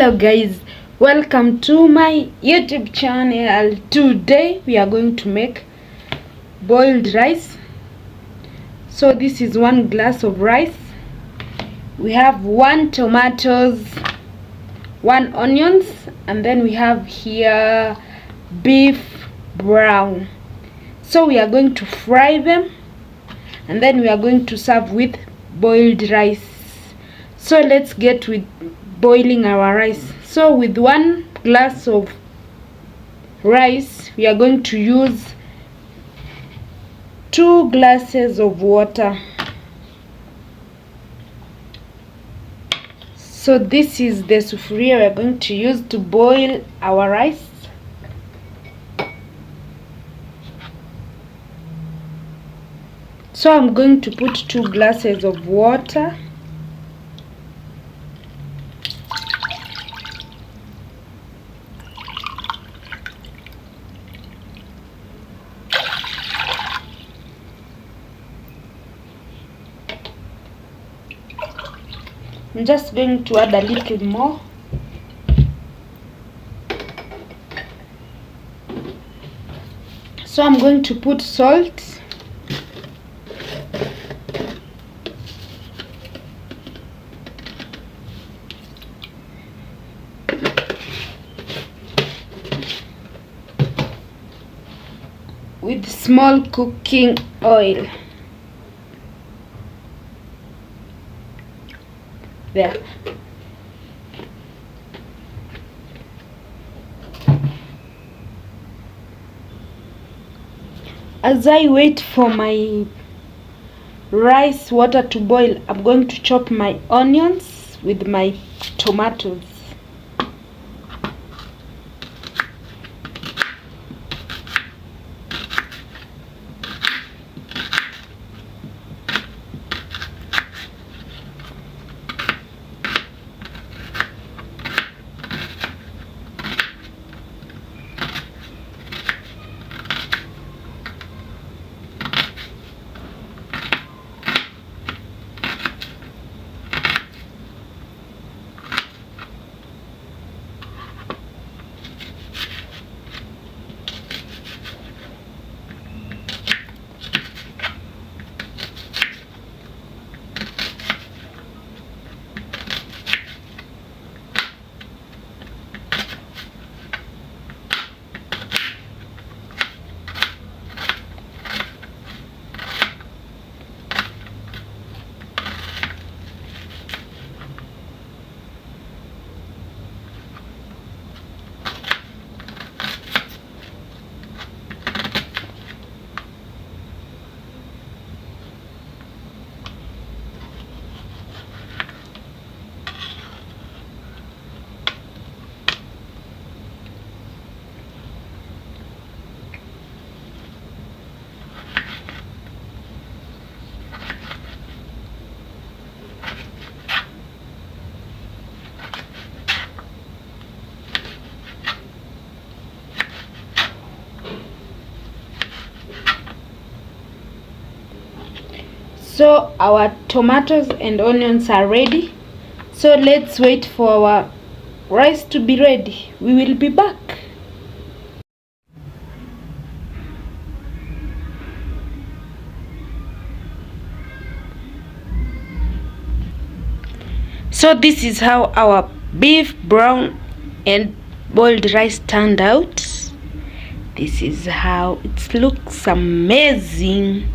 Hello guys, welcome to my YouTube channel. Today we are going to make boiled rice. So this is 1 glass of rice. We have 1 tomatoes, 1 onions, and then we have here beef brown. So we are going to fry them and then we are going to serve with boiled rice. So let's get with boiling our rice. So with 1 glass of rice we are going to use 2 glasses of water. So this is the sufuria we are going to use to boil our rice. So I'm going to put 2 glasses of water. I'm just going to add a little more. So I'm going to put salt. With small cooking oil. There. As I wait for my rice water to boil, I'm going to chop my onions with my tomatoes. So our tomatoes and onions are ready. So let's wait for our rice to be ready. We will be back. So this is how our beef brown and boiled rice turned out. This is how it looks amazing.